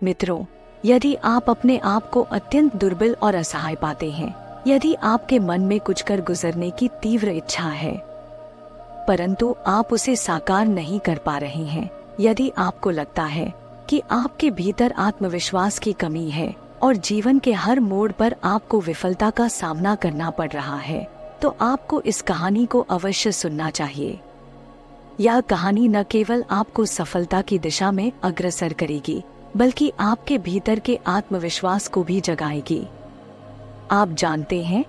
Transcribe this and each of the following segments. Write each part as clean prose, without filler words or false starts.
मित्रों, यदि आप अपने आप को अत्यंत दुर्बल और असहाय पाते हैं, यदि आपके मन में कुछ कर गुजरने की तीव्र इच्छा है परंतु आप उसे साकार नहीं कर पा रहे हैं, यदि आपको लगता है कि आपके भीतर आत्मविश्वास की कमी है और जीवन के हर मोड़ पर आपको विफलता का सामना करना पड़ रहा है, तो आपको इस कहानी को अवश्य सुनना चाहिए। यह कहानी न केवल आपको सफलता की दिशा में अग्रसर करेगी, बल्कि आपके भीतर के आत्मविश्वास को भी जगाएगी। आप जानते हैं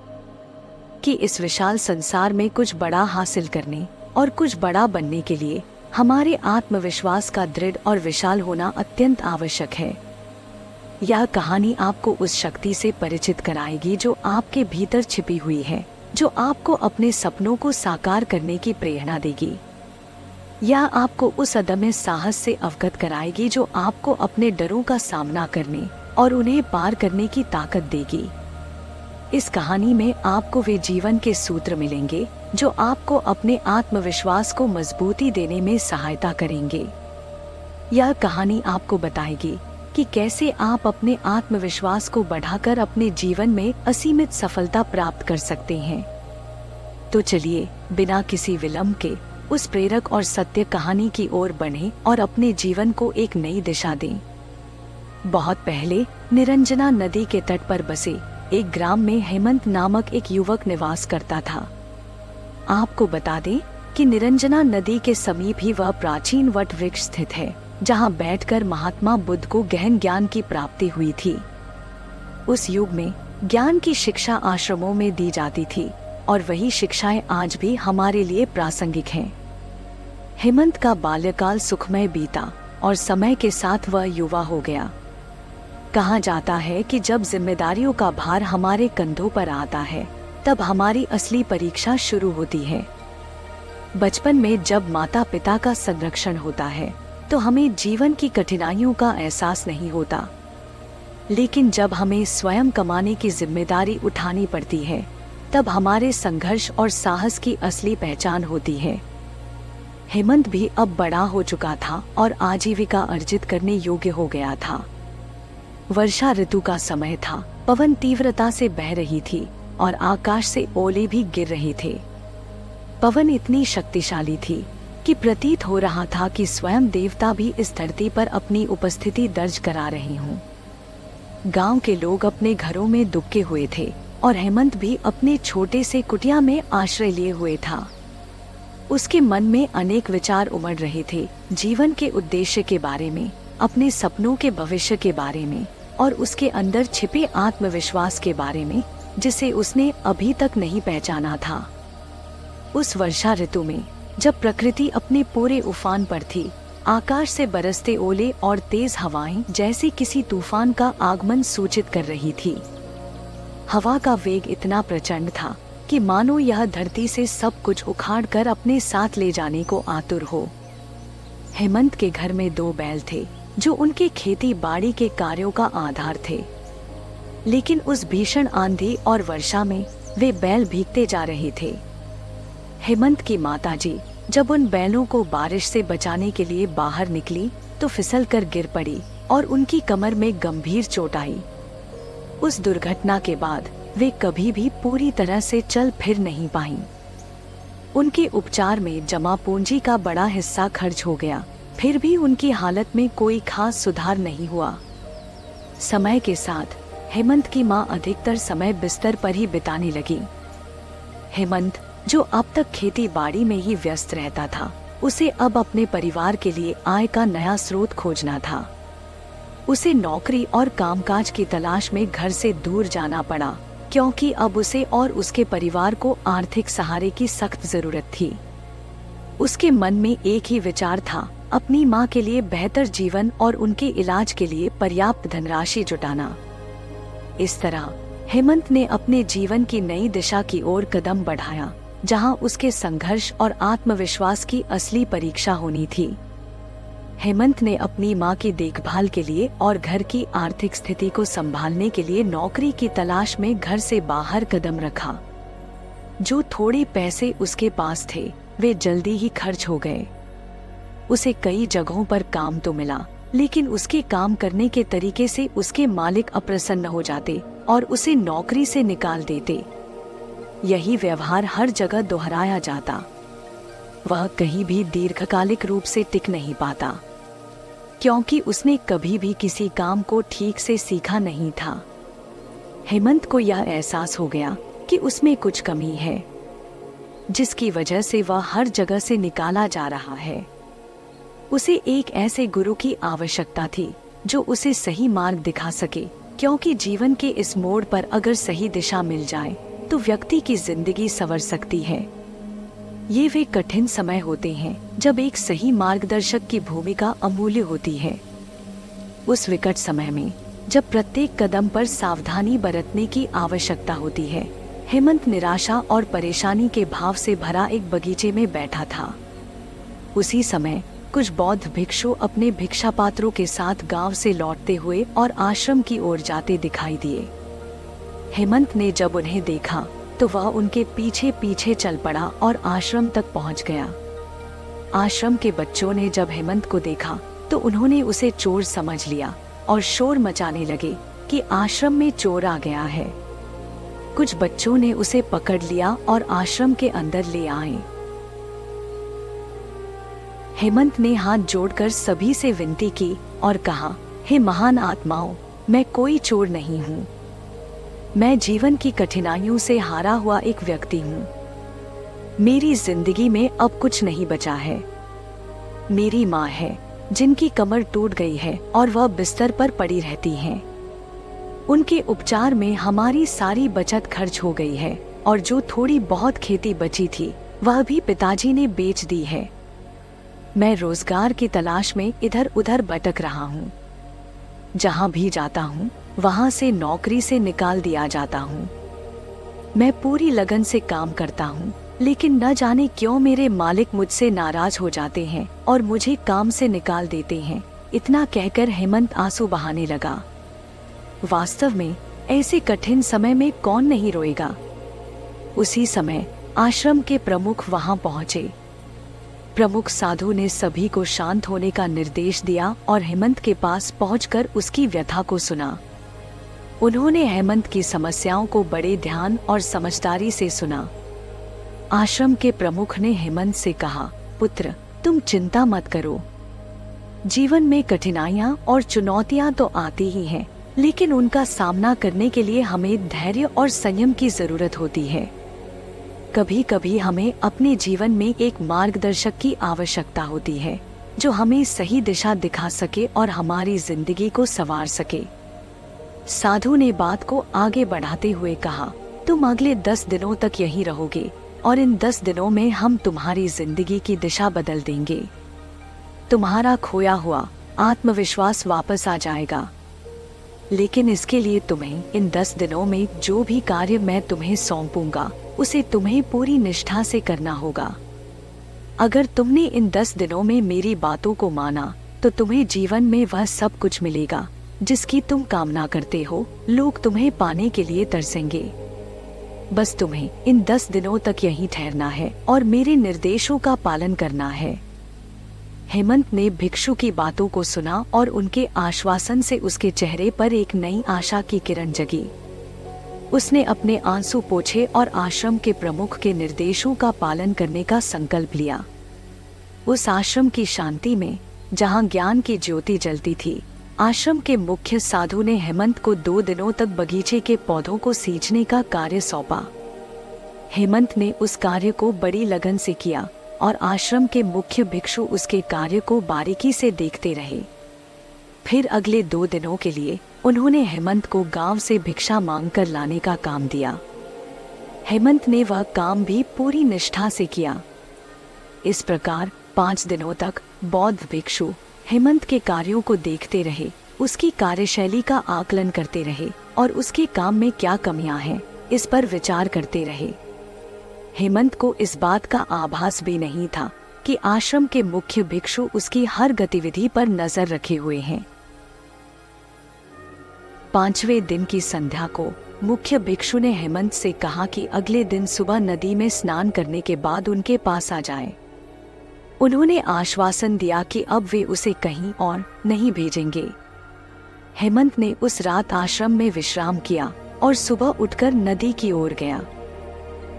कि इस विशाल संसार में कुछ बड़ा हासिल करने और कुछ बड़ा बनने के लिए हमारे आत्मविश्वास का दृढ़ और विशाल होना अत्यंत आवश्यक है। यह कहानी आपको उस शक्ति से परिचित कराएगी जो आपके भीतर छिपी हुई है, जो आपको अपने सपनों को साकार करने की प्रेरणा देगी। यह आपको उस अदम्य साहस से अवगत कराएगी जो आपको अपने डरों का सामना करने और उन्हें पार करने की ताकत देगी। इस कहानी में आपको वे जीवन के सूत्र मिलेंगे जो आपको अपने आत्मविश्वास को मजबूती देने में सहायता करेंगे। यह कहानी आपको बताएगी कि कैसे आप अपने आत्मविश्वास को बढ़ाकर अपने जीवन में असीमित सफलता प्राप्त कर सकते हैं। तो चलिए बिना किसी विलंब के उस प्रेरक और सत्य कहानी की ओर बढ़ें और अपने जीवन को एक नई दिशा दें। बहुत पहले निरंजना नदी के तट पर बसे एक ग्राम में हेमंत नामक एक युवक निवास करता था। आपको बता दें कि निरंजना नदी के समीप ही वह प्राचीन वट वृक्ष स्थित है, जहां बैठकर महात्मा बुद्ध को गहन ज्ञान की प्राप्ति हुई थी। उस युग में ज्ञान की शिक्षा आश्रमों में दी जाती थी और वही शिक्षाएं आज भी हमारे लिए प्रासंगिक हैं। हेमंत का बाल्यकाल सुखमय बीता और समय के साथ वह युवा हो गया। कहा जाता है कि जब जिम्मेदारियों का भार हमारे कंधों पर आता है, तब हमारी असली परीक्षा शुरू होती है। बचपन में जब माता पिता का संरक्षण होता है, तो हमें जीवन की कठिनाइयों का एहसास नहीं होता, लेकिन जब हमें स्वयं कमाने की जिम्मेदारी उठानी पड़ती है, तब हमारे संघर्ष और साहस की असली पहचान होती है। हेमंत भी अब बड़ा हो चुका था और आजीविका अर्जित करने योग्य हो गया था। वर्षा ऋतु का समय था, पवन तीव्रता से बह रही थी और आकाश से ओले भी गिर रहे थे। पवन इतनी शक्तिशाली थी कि प्रतीत हो रहा था कि स्वयं देवता भी इस धरती पर अपनी उपस्थिति दर्ज करा रहे हों। गांव के लोग अपने घरों में दुबके हुए थे और हेमंत भी अपने छोटे से कुटिया में आश्रय लिए हुए था। उसके मन में अनेक विचार उमड़ रहे थे, जीवन के उद्देश्य के बारे में, अपने सपनों के भविष्य के बारे में और उसके अंदर छिपे आत्मविश्वास के बारे में, जिसे उसने अभी तक नहीं पहचाना था। उस वर्षा ऋतु में जब प्रकृति अपने पूरे उफान पर थी, आकाश से बरसते ओले और तेज हवाएं जैसे किसी तूफान का आगमन सूचित कर रही थी। हवा का वेग इतना प्रचंड था कि मानो यह धरती से सब कुछ उखाड़कर अपने साथ ले जाने को आतुर हो। हेमंत के घर में 2 बैल थे जो उनके खेती बाड़ी के कार्यों का आधार थे, लेकिन उस भीषण आंधी और वर्षा में वे बैल भीगते जा रहे थे। हेमंत की माताजी जब उन बैलों को बारिश से बचाने के लिए बाहर निकली तो फिसलकर गिर पड़ी और उनकी कमर में गंभीर चोट आई। उस दुर्घटना के बाद वे कभी भी पूरी तरह से चल फिर नहीं पाईं। उनके उपचार में जमा पूंजी का बड़ा हिस्सा खर्च हो गया, फिर भी उनकी हालत में कोई खास सुधार नहीं हुआ। समय के साथ हेमंत की मां अधिकतर समय बिस्तर पर ही बिताने लगी। हेमंत, जो अब तक खेती बाड़ी में ही व्यस्त रहता था, उसे अब अपने परिवार के लिए आय का नया स्रोत खोजना था। उसे नौकरी और कामकाज की तलाश में घर से दूर जाना पड़ा, क्योंकि अब उसे और उसके परिवार को आर्थिक सहारे की सख्त जरूरत थी। उसके मन में एक ही विचार था, अपनी मां के लिए बेहतर जीवन और उनके इलाज के लिए पर्याप्त धनराशि जुटाना। इस तरह हेमंत ने अपने जीवन की नई दिशा की ओर कदम बढ़ाया, जहां उसके संघर्ष और आत्मविश्वास की असली परीक्षा होनी थी। हेमंत ने अपनी मां की देखभाल के लिए और घर की आर्थिक स्थिति को संभालने के लिए नौकरी की तलाश में घर से बाहर कदम रखा। जो थोड़े पैसे उसके पास थे, वे जल्दी ही खर्च हो गए। उसे कई जगहों पर काम तो मिला, लेकिन उसके काम करने के तरीके से उसके मालिक अप्रसन्न हो जाते और उसे नौकरी से निकाल देते। यही व्यवहार हर जगह दोहराया जाता। वह कहीं भी दीर्घकालिक रूप से टिक नहीं पाता, क्योंकि उसने कभी भी किसी काम को ठीक से सीखा नहीं था। हेमंत को यह एहसास हो गया कि उसमें कुछ कमी है, जिसकी वजह से वह हर जगह से निकाला जा रहा है। उसे एक ऐसे गुरु की आवश्यकता थी जो उसे सही मार्ग दिखा सके, क्योंकि जीवन के इस मोड़ पर अगर सही दिशा मिल जाए तो व्यक्ति की जिंदगी संवर सकती है। ये वे कठिन समय होते हैं जब एक सही मार्गदर्शक की भूमिका अमूल्य होती है। उस विकट समय में जब प्रत्येक कदम पर सावधानी बरतने की आवश्यकता होती है, हेमंत निराशा और परेशानी के भाव से भरा एक बगीचे में बैठा था। उसी समय कुछ बौद्ध भिक्षु अपने भिक्षा पात्रों के साथ गांव से लौटते हुए और आश्रम की ओर जाते दिखाई दिए। हेमंत ने जब उन्हें देखा तो वह उनके पीछे पीछे चल पड़ा और आश्रम तक पहुंच गया। आश्रम के बच्चों ने जब हेमंत को देखा तो उन्होंने उसे चोर समझ लिया और शोर मचाने लगे कि आश्रम में चोर आ गया है। कुछ बच्चों ने उसे पकड़ लिया और आश्रम के अंदर ले आए। हेमंत ने हाथ जोड़कर सभी से विनती की और कहा, हे महान आत्माओं, मैं कोई चोर नहीं हूँ। मैं जीवन की कठिनाइयों से हारा हुआ एक व्यक्ति हूँ। मेरी जिंदगी में अब कुछ नहीं बचा है। मेरी माँ है जिनकी कमर टूट गई है और वह बिस्तर पर पड़ी रहती हैं। उनके उपचार में हमारी सारी बचत खर्च हो गई है और जो थोड़ी बहुत खेती बची थी वह भी पिताजी ने बेच दी है। मैं रोजगार की तलाश में इधर उधर भटक रहा हूँ। जहाँ भी जाता हूँ वहाँ से नौकरी से निकाल दिया जाता हूँ। मैं पूरी लगन से काम करता हूँ, लेकिन न जाने क्यों मेरे मालिक मुझसे नाराज हो जाते हैं और मुझे काम से निकाल देते हैं। इतना कहकर हेमंत आंसू बहाने लगा। वास्तव में ऐसे कठिन समय में कौन नहीं रोएगा। उसी समय आश्रम के प्रमुख वहां पहुंचे। प्रमुख साधु ने सभी को शांत होने का निर्देश दिया और हेमंत के पास पहुंचकर उसकी व्यथा को सुना। उन्होंने हेमंत की समस्याओं को बड़े ध्यान और समझदारी से सुना। आश्रम के प्रमुख ने हेमंत से कहा, पुत्र, तुम चिंता मत करो। जीवन में कठिनाइयां और चुनौतियां तो आती ही हैं, लेकिन उनका सामना करने के लिए हमें धैर्य और संयम की जरूरत होती है। कभी कभी हमें अपने जीवन में एक मार्गदर्शक की आवश्यकता होती है जो हमें सही दिशा दिखा सके और हमारी जिंदगी को संवार सके। साधु ने बात को आगे बढ़ाते हुए कहा, तुम अगले 10 दिनों तक यहीं रहोगे और इन 10 दिनों में हम तुम्हारी जिंदगी की दिशा बदल देंगे। तुम्हारा खोया हुआ आत्मविश्वास वापस आ जाएगा। लेकिन इसके लिए तुम्हें इन 10 दिनों में जो भी कार्य मैं तुम्हें सौंपूंगा उसे तुम्हें पूरी निष्ठा से करना होगा। अगर तुमने इन 10 दिनों में मेरी बातों को माना तो तुम्हें जीवन में वह सब कुछ मिलेगा जिसकी तुम कामना करते हो। लोग तुम्हें पाने के लिए तरसेंगे। बस तुम्हें इन 10 दिनों तक यहीं ठहरना है और मेरे निर्देशों का पालन करना है। हेमंत ने भिक्षु की बातों को सुना और उनके आश्वासन से उसके चेहरे पर एक नई आशा की किरण जगी। उसने अपने आंसू पोंछे और आश्रम के प्रमुख के निर्देशों का पालन करने का संकल्प लिया। उस आश्रम की शांति में, जहां ज्ञान की ज्योति जलती थी, आश्रम के मुख्य साधु ने हेमंत को 2 दिनों तक बगीचे के पौधों को सींचने का कार्य सौंपा। हेमंत ने उस कार्य को बड़ी लगन से किया और आश्रम के मुख्य भिक्षु उसके कार्य को बारीकी से देखते रहे। फिर अगले 2 दिनों के लिए उन्होंने हेमंत को गांव से भिक्षा मांगकर लाने का काम दिया। हेमंत ने वह काम भी पूरी निष्ठा से किया। इस प्रकार 5 दिनों तक बौद्ध भिक्षु हेमंत के कार्यों को देखते रहे, उसकी कार्यशैली का आकलन करते रहे और उसके काम में क्या कमियां हैं इस पर विचार करते रहे। हेमंत को इस बात का आभास भी नहीं था कि आश्रम के मुख्य भिक्षु उसकी हर गतिविधि पर नजर रखे हुए हैं। 5वें दिन की संध्या को मुख्य भिक्षु ने हेमंत से कहा कि अगले दिन सुबह नदी में स्नान करने के बाद उनके पास आ जाए। उन्होंने आश्वासन दिया कि अब वे उसे कहीं और नहीं भेजेंगे। हेमंत ने उस रात आश्रम में विश्राम किया और सुबह उठकर नदी की ओर गया।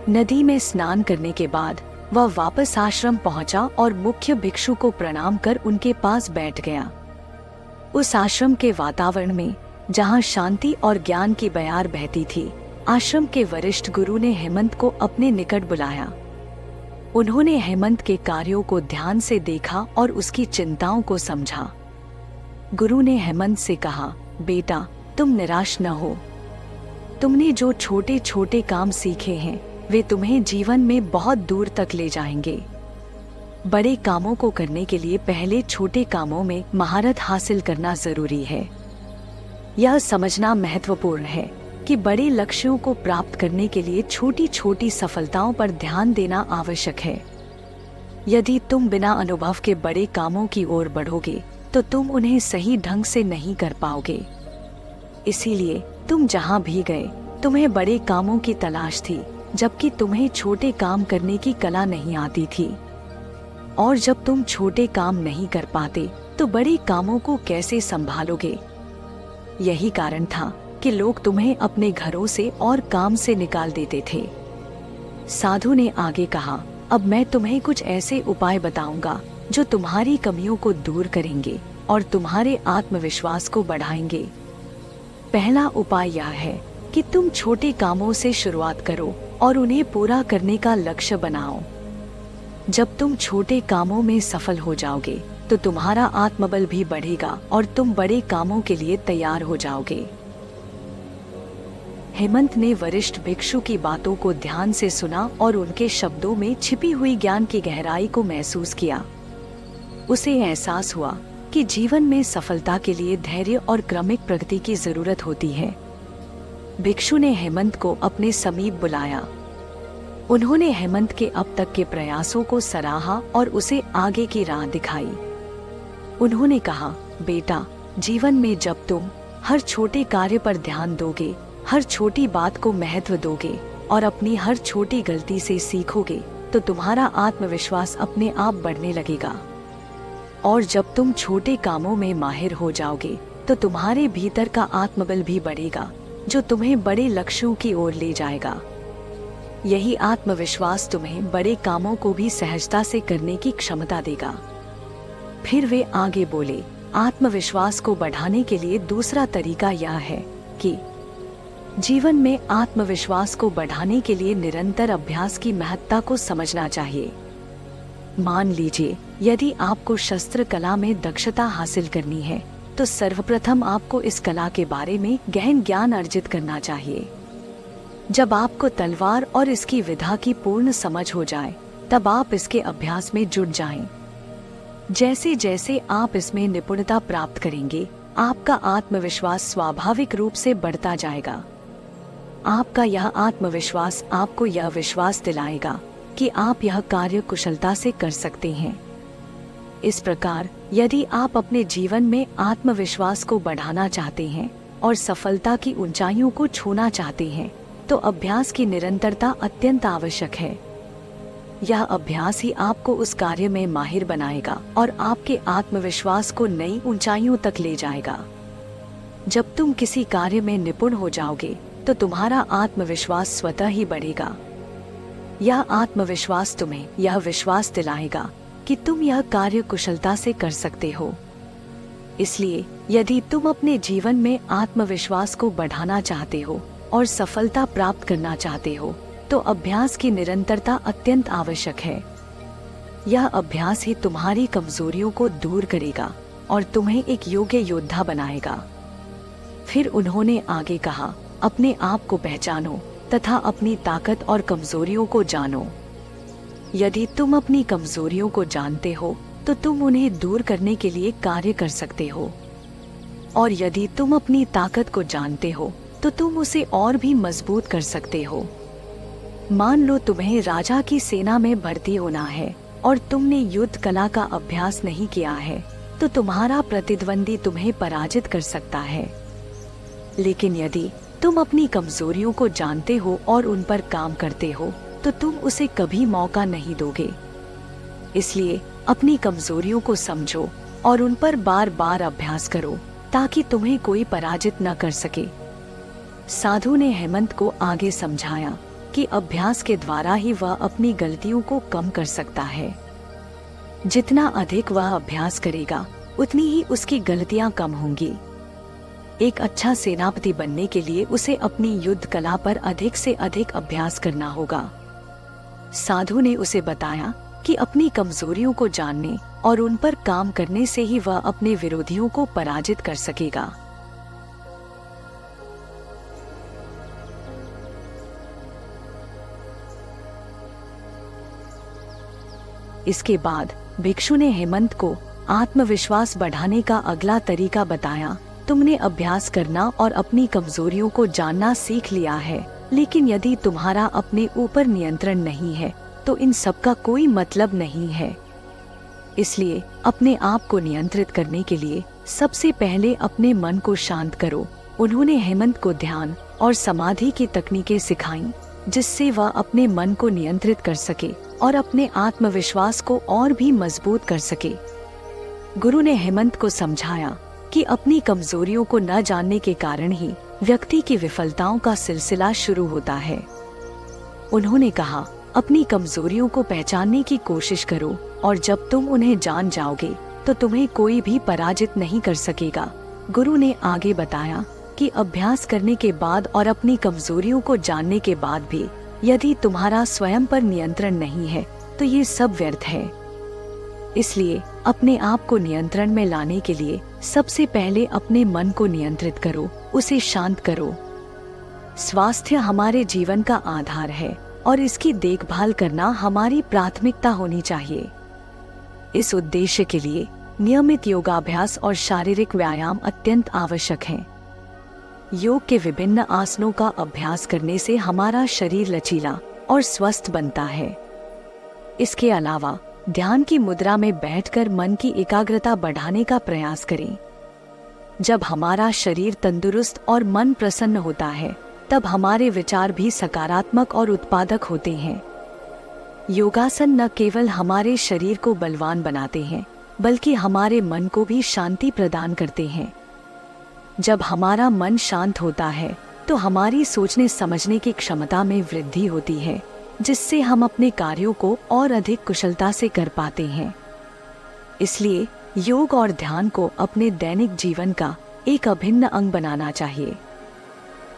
नदी में स्नान करने के बाद वह वापस आश्रम पहुंचा और मुख्य भिक्षु को प्रणाम कर उनके पास बैठ गया। उस आश्रम के वातावरण में, जहां शांति और ज्ञान की बयार बहती थी, आश्रम के वरिष्ठ गुरु ने हेमंत को अपने निकट बुलाया। उन्होंने हेमंत के कार्यों को ध्यान से देखा और उसकी चिंताओं को समझा। गुरु ने हेमंत से कहा, बेटा, तुम निराश न हो। तुमने जो छोटे छोटे काम सीखे हैं वे तुम्हें जीवन में बहुत दूर तक ले जाएंगे। बड़े कामों को करने के लिए पहले छोटे कामों में महारत हासिल करना जरूरी है। यह समझना महत्वपूर्ण है कि बड़े लक्ष्यों को प्राप्त करने के लिए छोटी छोटी सफलताओं पर ध्यान देना आवश्यक है। यदि तुम बिना अनुभव के बड़े कामों की ओर बढ़ोगे तो तुम उन्हें सही ढंग से नहीं कर पाओगे। इसीलिए तुम जहां भी गए, तुम्हें बड़े कामों की तलाश थी, जबकि तुम्हें छोटे काम करने की कला नहीं आती थी। और जब तुम छोटे काम नहीं कर पाते तो बड़े कामों को कैसे संभालोगे? यही कारण था कि लोग तुम्हें अपने घरों से और काम से निकाल देते थे। साधु ने आगे कहा, अब मैं तुम्हें कुछ ऐसे उपाय बताऊंगा जो तुम्हारी कमियों को दूर करेंगे और तुम्हारे आत्मविश्वास को बढ़ाएंगे। पहला उपाय यह है कि तुम छोटे कामों से शुरुआत करो और उन्हें पूरा करने का लक्ष्य बनाओ। जब तुम छोटे कामों में सफल हो जाओगे तो तुम्हारा आत्मबल भी बढ़ेगा और तुम बड़े कामों के लिए तैयार हो जाओगे। हेमंत ने वरिष्ठ भिक्षु की बातों को ध्यान से सुना और उनके शब्दों में छिपी हुई ज्ञान की गहराई को महसूस किया। उसे एहसास हुआ कि जीवन में सफलता के लिए धैर्य और क्रमिक प्रगति की जरूरत होती है। भिक्षु ने हेमंत को अपने समीप बुलाया। उन्होंने हेमंत के अब तक के प्रयासों को सराहा और उसे आगे की राह दिखाई। उन्होंने कहा, बेटा, जीवन में जब तुम हर छोटे कार्य पर ध्यान दोगे, हर छोटी बात को महत्व दोगे और अपनी हर छोटी गलती से सीखोगे तो तुम्हारा आत्मविश्वास अपने आप बढ़ने लगेगा। और जब तुम छोटे कामों में माहिर हो जाओगे तो तुम्हारे भीतर का आत्मबल भी बढ़ेगा, जो तुम्हें बड़े लक्ष्यों की ओर ले जाएगा। यही आत्मविश्वास तुम्हें बड़े कामों को भी सहजता से करने की क्षमता देगा। फिर वे आगे बोले, आत्मविश्वास को बढ़ाने के लिए दूसरा तरीका यह है कि जीवन में आत्मविश्वास को बढ़ाने के लिए निरंतर अभ्यास की महत्ता को समझना चाहिए। मान लीजिए, यदि आपको शस्त्र कला में दक्षता हासिल करनी है तो सर्वप्रथम आपको इस कला के बारे में गहन ज्ञान अर्जित करना चाहिए। जब आपको तलवार और इसकी विधा की पूर्ण समझ हो जाए तब आप इसके अभ्यास में जुट जाएं। जैसे जैसे आप इसमें निपुणता प्राप्त करेंगे, आपका आत्मविश्वास स्वाभाविक रूप से बढ़ता जाएगा। आपका यह आत्मविश्वास आपको यह विश्वास दिलाएगा कि आप यह कार्य कुशलता से कर सकते हैं। इस प्रकार, यदि आप अपने जीवन में आत्मविश्वास को बढ़ाना चाहते हैं और सफलता की ऊंचाइयों को छूना चाहते हैं, तो अभ्यास की निरंतरता अत्यंत आवश्यक है। यह अभ्यास ही आपको उस कार्य में माहिर बनाएगा और आपके आत्मविश्वास को नई ऊंचाइयों तक ले जाएगा। जब तुम किसी कार्य में निपुण हो जाओगे तो तुम्हारा आत्मविश्वास स्वतः ही बढ़ेगा। यह आत्मविश्वास तुम्हें यह विश्वास दिलाएगा कि तुम यह कार्य कुशलता से कर सकते हो। इसलिए यदि तुम अपने जीवन में आत्मविश्वास को बढ़ाना चाहते हो और सफलता प्राप्त करना चाहते हो तो अभ्यास की निरंतरता अत्यंत आवश्यक है। यह अभ्यास ही तुम्हारी कमजोरियों को दूर करेगा और तुम्हें एक योग्य योद्धा बनाएगा। फिर उन्होंने आगे कहा, अपने आप को पहचानो तथा अपनी ताकत और कमजोरियों को जानो। यदि तुम अपनी कमजोरियों को जानते हो तो तुम उन्हें दूर करने के लिए कार्य कर सकते हो, और यदि तुम अपनी ताकत को जानते हो तो तुम उसे और भी मजबूत कर सकते हो। मान लो तुम्हें राजा की सेना में भर्ती होना है और तुमने युद्ध कला का अभ्यास नहीं किया है, तो तुम्हारा प्रतिद्वंदी तुम्हें पराजित कर सकता है। लेकिन यदि तुम अपनी कमजोरियों को जानते हो और उन पर काम करते हो तो तुम उसे कभी मौका नहीं दोगे। इसलिए अपनी कमजोरियों को समझो और उन पर बार बार अभ्यास करो ताकि तुम्हें कोई पराजित न कर सके। साधु ने हेमंत को आगे समझाया कि अभ्यास के द्वारा ही वह अपनी गलतियों को कम कर सकता है। जितना अधिक वह अभ्यास करेगा उतनी ही उसकी गलतियां कम होंगी। एक अच्छा सेनापति बनने के लिए उसे अपनी युद्ध कला पर अधिक से अधिक अभ्यास करना होगा। साधु ने उसे बताया कि अपनी कमजोरियों को जानने और उन पर काम करने से ही वह अपने विरोधियों को पराजित कर सकेगा। इसके बाद भिक्षु ने हेमंत को आत्मविश्वास बढ़ाने का अगला तरीका बताया। तुमने अभ्यास करना और अपनी कमजोरियों को जानना सीख लिया है, लेकिन यदि तुम्हारा अपने ऊपर नियंत्रण नहीं है तो इन सब का कोई मतलब नहीं है। इसलिए अपने आप को नियंत्रित करने के लिए सबसे पहले अपने मन को शांत करो। उन्होंने हेमंत को ध्यान और समाधि की तकनीकें सिखाईं, जिससे वह अपने मन को नियंत्रित कर सके और अपने आत्मविश्वास को और भी मजबूत कर सके। गुरु ने हेमंत को समझाया कि अपनी कमजोरियों को न जानने के कारण ही व्यक्ति की विफलताओं का सिलसिला शुरू होता है। उन्होंने कहा, अपनी कमजोरियों को पहचानने की कोशिश करो और जब तुम उन्हें जान जाओगे तो तुम्हें कोई भी पराजित नहीं कर सकेगा। गुरु ने आगे बताया कि अभ्यास करने के बाद और अपनी कमजोरियों को जानने के बाद भी यदि तुम्हारा स्वयं पर नियंत्रण नहीं है तो ये सब व्यर्थ है। इसलिए अपने आप को नियंत्रण में लाने के लिए सबसे पहले अपने मन को नियंत्रित करो, उसे शांत करो। स्वास्थ्य हमारे जीवन का आधार है और इसकी देखभाल करना हमारी प्राथमिकता होनी चाहिए। इस उद्देश्य के लिए नियमित योगाभ्यास और शारीरिक व्यायाम अत्यंत आवश्यक हैं। योग के विभिन्न आसनों का अभ्यास करने से हमारा शरीर लचीला और स्वस्थ बनता है। इसके अलावा ध्यान की मुद्रा में बैठकर मन की एकाग्रता बढ़ाने का प्रयास करें। जब हमारा शरीर तंदुरुस्त और मन प्रसन्न होता है, तब हमारे विचार भी सकारात्मक और उत्पादक होते हैं। योगासन न केवल हमारे शरीर को बलवान बनाते हैं, बल्कि हमारे मन को भी शांति प्रदान करते हैं। जब हमारा मन शांत होता है, तो हमारी सोचने समझने की क्षमता में वृद्धि होती है, जिससे हम अपने कार्यों को और अधिक कुशलता से कर पाते हैं। इसलिए योग और ध्यान को अपने दैनिक जीवन का एक अभिन्न अंग बनाना चाहिए।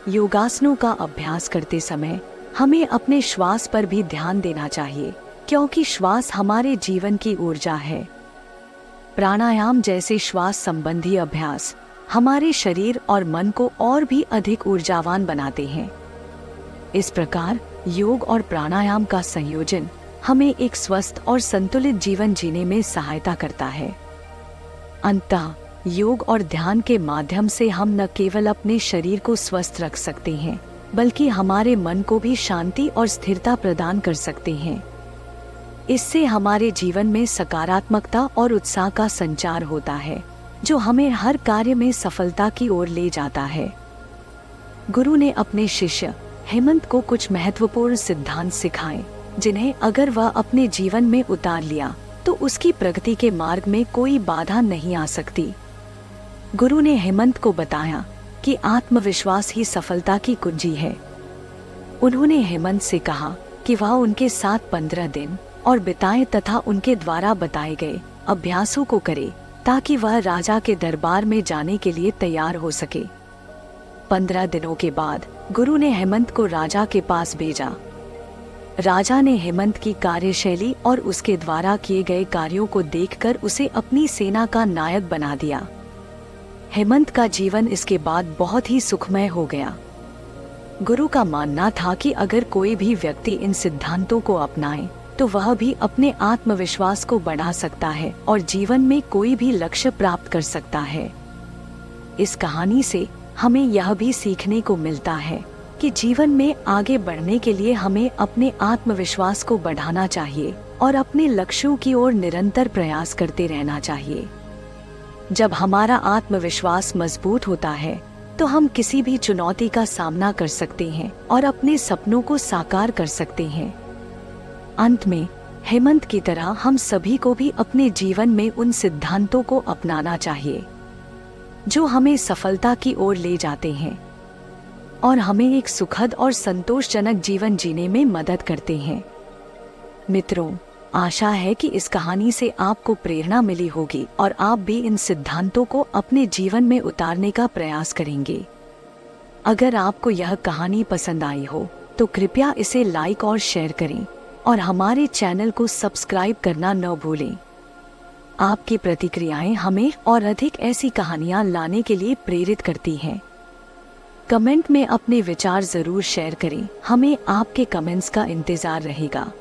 योगासनों का अभ्यास करते समय हमें अपने श्वास पर भी ध्यान देना चाहिए, क्योंकि श्वास हमारे जीवन की ऊर्जा है। प्राणायाम जैसे श्वास संबंधी अभ्यास हमारे शरीर और मन को और भी अधिक ऊर्जावान बनाते हैं। इस प्रकार योग और प्राणायाम का संयोजन हमें एक स्वस्थ और संतुलित जीवन जीने में सहायता करता है। अंततः योग और ध्यान के माध्यम से हम न केवल अपने शरीर को स्वस्थ रख सकते हैं, बल्कि हमारे मन को भी शांति और स्थिरता प्रदान कर सकते हैं। इससे हमारे जीवन में सकारात्मकता और उत्साह का संचार होता है, जो हमें हर कार्य में सफलता की ओर ले जाता है। गुरु ने अपने शिष्य हेमंत को कुछ महत्वपूर्ण सिद्धांत सिखाए, जिन्हें अगर वह अपने जीवन में उतार लिया तो उसकी प्रगति के मार्ग में कोई बाधा नहीं आ सकती। गुरु ने हेमंत को बताया कि आत्मविश्वास ही सफलता की कुंजी है। उन्होंने हेमंत से कहा कि वह उनके साथ 15 दिन और बिताए तथा उनके द्वारा बताए गए अभ्यासों को करे, ताकि वह राजा के दरबार में जाने के लिए तैयार हो सके। 15 दिनों के बाद गुरु ने हेमंत को राजा के पास भेजा। राजा ने हेमंत की कार्यशैली और उसके द्वारा किए गए कार्यों को देखकर उसे अपनी सेना का नायक बना दिया। हेमंत का जीवन इसके बाद बहुत ही सुखमय हो गया। गुरु का मानना था कि अगर कोई भी व्यक्ति इन सिद्धांतों को अपनाए तो वह भी अपने आत्मविश्वास को बढ़ा सकता है और जीवन में कोई भी लक्ष्य प्राप्त कर सकता है। इस कहानी से हमें यह भी सीखने को मिलता है कि जीवन में आगे बढ़ने के लिए हमें अपने आत्मविश्वास को बढ़ाना चाहिए और अपने लक्ष्यों की ओर निरंतर प्रयास करते रहना चाहिए। जब हमारा आत्मविश्वास मजबूत होता है तो हम किसी भी चुनौती का सामना कर सकते हैं और अपने सपनों को साकार कर सकते हैं। अंत में हेमंत की तरह हम सभी को भी अपने जीवन में उन सिद्धांतों को अपनाना चाहिए जो हमें सफलता की ओर ले जाते हैं और हमें एक सुखद और संतोषजनक जीवन जीने में मदद करते हैं। मित्रों, आशा है कि इस कहानी से आपको प्रेरणा मिली होगी और आप भी इन सिद्धांतों को अपने जीवन में उतारने का प्रयास करेंगे। अगर आपको यह कहानी पसंद आई हो तो कृपया इसे लाइक और शेयर करें और हमारे चैनल को सब्सक्राइब करना न भूलें। आपकी प्रतिक्रियाएं हमें और अधिक ऐसी कहानियां लाने के लिए प्रेरित करती हैं। कमेंट में अपने विचार जरूर शेयर करें, हमें आपके कमेंट्स का इंतजार रहेगा।